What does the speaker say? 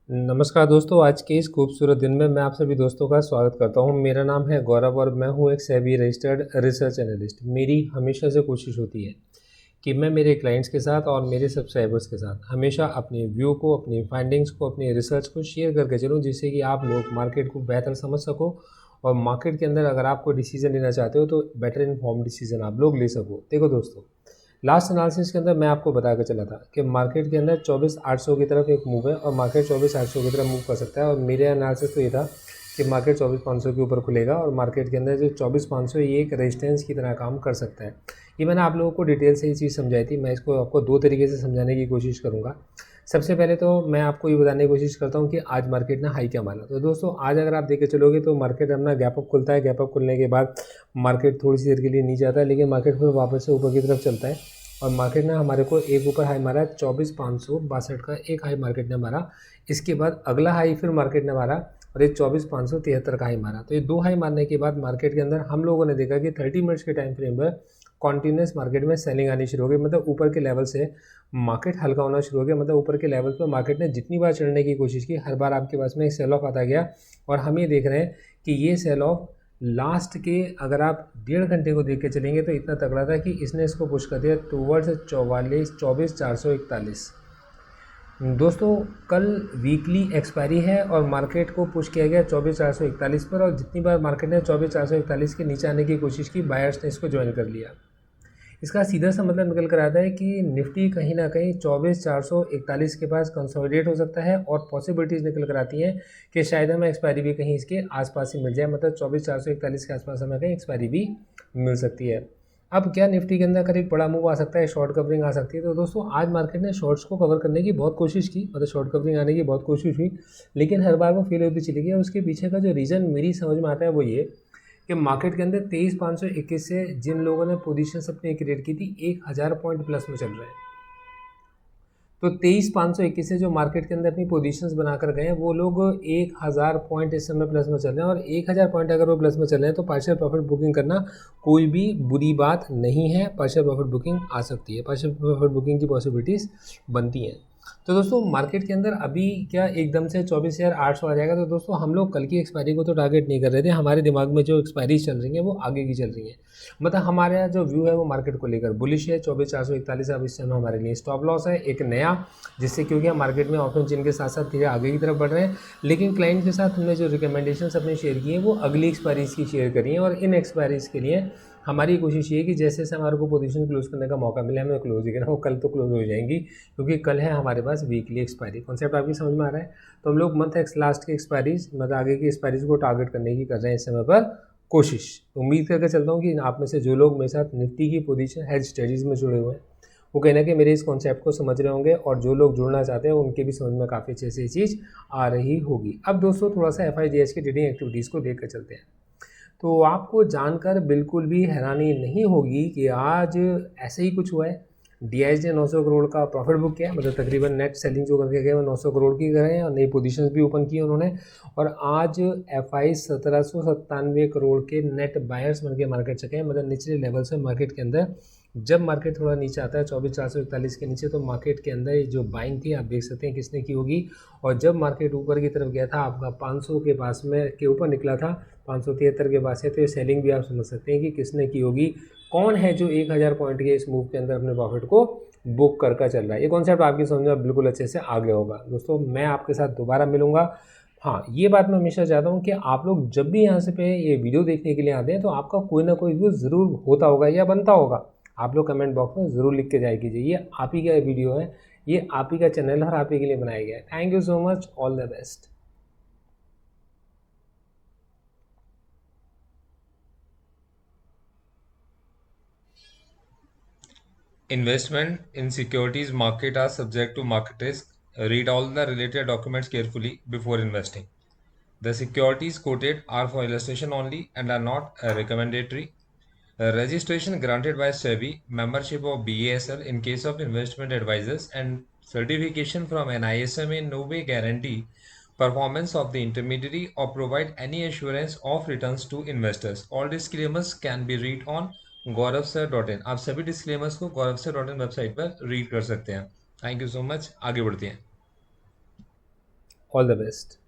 नमस्कार दोस्तों, आज के इस खूबसूरत दिन में मैं आप सभी दोस्तों का स्वागत करता हूं। मेरा नाम है गौरव और मैं हूं एक सेबी रजिस्टर्ड रिसर्च एनालिस्ट। मेरी हमेशा से कोशिश होती है कि मैं मेरे क्लाइंट्स के साथ और मेरे सब्सक्राइबर्स के साथ हमेशा अपनी व्यू को, अपनी फाइंडिंग्स को, अपनी रिसर्च को शेयर करके चलूँ, जिससे कि आप लोग मार्केट को बेहतर समझ सको और मार्केट के अंदर अगर आप कोई डिसीजन लेना चाहते हो तो बेटर इन्फॉर्म डिसीजन आप लोग ले सको। देखो दोस्तों, लास्ट एनालिसिस के अंदर मैं आपको बता के चला था कि मार्केट के अंदर 24,800 की तरफ एक मूव है और मार्केट 24,800 की तरफ मूव कर सकता है। और मेरे एनालिसिस तो ये था कि मार्केट 24,500 के ऊपर खुलेगा और मार्केट के अंदर जो 24,500 ये एक रेजिस्टेंस की तरह काम कर सकता है। ये मैंने आप लोगों को डिटेल से ये चीज़ समझाई थी। मैं इसको आपको दो तरीके से समझाने की कोशिश करूँगा। सबसे पहले तो मैं आपको ये बताने की कोशिश करता हूँ कि आज मार्केट ने हाई क्या माना। तो दोस्तों, आज अगर आप देख के चलोगे तो मार्केट अपना गैप अप खुलता है। गैप अप खुलने के बाद मार्केट थोड़ी सी देर के लिए नीचे आता है, लेकिन मार्केट फिर वापस से ऊपर की तरफ चलता है और मार्केट ने हमारे को एक ऊपर हाई मारा 24,562 का एक हाई मार्केट ने मारा। इसके बाद अगला हाई फिर मार्केट ने मारा और ये 24,573 का हाई मारा। तो ये दो हाई मारने के बाद मार्केट के अंदर हम लोगों ने देखा कि 30 मिनट्स के टाइम फ्रेम पर कॉन्टीन्यूस मार्केट में सेलिंग आनी शुरू हो गई। मतलब ऊपर के लेवल से मार्केट हल्का होना शुरू हो गया। मतलब ऊपर के लेवल पर मार्केट ने जितनी बार चढ़ने की कोशिश की, हर बार आपके पास में एक सेल ऑफ आता गया। और हम ये देख रहे हैं कि ये सेल ऑफ लास्ट के अगर आप 1.5 घंटे को देख के चलेंगे तो इतना तगड़ा था कि इसने इसको पुश कर दिया टूवर्ड्स 24,441. दोस्तों, कल वीकली एक्सपायरी है और मार्केट को पुश किया गया 24,441 पर और जितनी बार मार्केट ने 24,441 के नीचे आने की कोशिश की, बायर्स ने इसको ज्वाइन कर लिया। इसका सीधा सा मतलब निकल कर आता है कि निफ्टी कहीं ना कहीं 24,441 के पास कंसोलिडेट हो सकता है और पॉसिबिलिटीज़ निकल कर आती हैं कि शायद हमें एक्सपायरी भी कहीं इसके आसपास ही मिल जाए। मतलब 24,441 के आसपास हमें कहीं एक्सपायरी भी मिल सकती है। अब क्या निफ्टी के अंदर एक बड़ा मूव आ सकता है, शॉर्ट कवरिंग आ सकती है। तो दोस्तों, आज मार्केट ने शॉर्ट्स को कवर करने की बहुत कोशिश की, मतलब शॉर्ट कवरिंग आने की बहुत कोशिश हुई, लेकिन हर बार वो फेल होती चली गई। और उसके पीछे का जो रीज़न मेरी समझ में आता है वो ये कि मार्केट के अंदर 23,521 से जिन लोगों ने पोजीशंस अपनी क्रिएट की थी 1,000 पॉइंट प्लस में चल रहे हैं। तो 23,521 से जो मार्केट के अंदर अपनी पोजीशंस बनाकर गए हैं वो लोग 1,000 पॉइंट इस समय प्लस में चल रहे हैं। और 1,000 पॉइंट अगर वो प्लस में चल रहे हैं तो पार्शियल प्रॉफिट बुकिंग करना कोई भी बुरी बात नहीं है। पार्शियल प्रॉफिट बुकिंग आ सकती है, पार्शियल प्रॉफिट बुकिंग की पॉसिबिलिटीज़ बनती हैं। तो दोस्तों, मार्केट के अंदर अभी क्या एकदम से 24,800 आ जाएगा? तो दोस्तों, हम लोग कल की एक्सपायरी को तो टारगेट नहीं कर रहे थे। हमारे दिमाग में जो एक्सपायरी चल रही है वो आगे की चल रही है। मतलब हमारा जो व्यू है वो मार्केट को लेकर बुलिश है। 24,441 अब इस समय हमारे लिए स्टॉप लॉस है एक नया, जिससे क्योंकि हम मार्केट में ऑप्शन चेन के साथ साथ धीरे आगे की तरफ बढ़ रहे हैं। लेकिन क्लाइंट के साथ हमने जो रिकमेंडेशंस अपने शेयर किए हैं वो अगली एक्सपायरीज की शेयर करी हैं और इन एक्सपायरीज के लिए हमारी कोशिश ये है कि जैसे जैसे हमारे को पोजीशन क्लोज करने का मौका मिले हमें क्लोज ही करना। वो कल तो क्लोज हो जाएंगी क्योंकि कल है हमारे पास वीकली एक्सपायरी। कॉन्सेप्ट आपकी समझ में आ रहा है? तो हम लोग मंथ एक्स लास्ट की एक्सपायरीज, मतलब आगे की एक्सपायरीज को टारगेट करने की कर रहे हैं इस समय पर कोशिश। उम्मीद करके चलता हूँ कि आप में से जो लोग मेरे साथ निफ्टी की पोजीशन हेड स्टडीज़ में जुड़े हुए हैं वो कहीं ना कहीं मेरे इस कॉन्सेप्ट को समझ रहे होंगे और जो लोग जुड़ना चाहते हैं उनके भी समझ में काफ़ी अच्छे से चीज़ आ रही होगी। अब दोस्तों, थोड़ा सा FIDS की ट्रेडिंग एक्टिविटीज़ को देख कर चलते हैं। तो आपको जानकर बिल्कुल भी हैरानी नहीं होगी कि आज ऐसे ही कुछ हुआ है। DIS ने 900 करोड़ का प्रॉफिट बुक किया, मतलब तकरीबन नेट सेलिंग जो करके गए वो 900 करोड़ की गए हैं और नई पोजीशंस भी ओपन की उन्होंने। और आज FI 1797 करोड़ के नेट बायर्स बन के मार्केट चके हैं। मतलब निचले लेवल से मार्केट के अंदर जब मार्केट थोड़ा नीचे आता है 24,441 के नीचे, तो मार्केट के अंदर जो बाइंग थी आप देख सकते हैं किसने की होगी। और जब मार्केट ऊपर की तरफ गया था आपका 500 के पास में के ऊपर निकला था, 573 के पास है, तो ये सेलिंग भी आप समझ सकते हैं कि किसने की होगी। कौन है जो 1,000 पॉइंट के इस मूव के अंदर अपने प्रॉफिट को बुक करके चल रहा है। ये कॉन्सेप्ट आपकी समझ में बिल्कुल अच्छे से आ गया होगा। दोस्तों, मैं आपके साथ दोबारा मिलूंगा। हाँ, ये बात मैं हमेशा चाहता हूँ कि आप लोग जब भी यहाँ से पे ये वीडियो देखने के लिए आते हैं तो आपका कोई ना कोई व्यू ज़रूर होता होगा या बनता होगा। आप लोग कमेंट बॉक्स में ज़रूर लिख के जाया कीजिए। ये आप ही का वीडियो है, ये आप ही का चैनल है और आप ही के लिए बनाया गया है। Thank you so much, all the best. Investment in securities market are subject to market risk. Read all the related documents carefully before investing. The securities quoted are for illustration only and are not recommendatory. Registration granted by SEBI, membership of BASL in case of investment advisors, and certification from NISM in no way guarantee performance of the intermediary or provide any assurance of returns to investors. All disclaimers can be read on gauravsir.in. आप सभी disclaimers को gauravsir.in website पर read कर सकते हैं। Thank you so much. आगे बढ़ते हैं। All the best.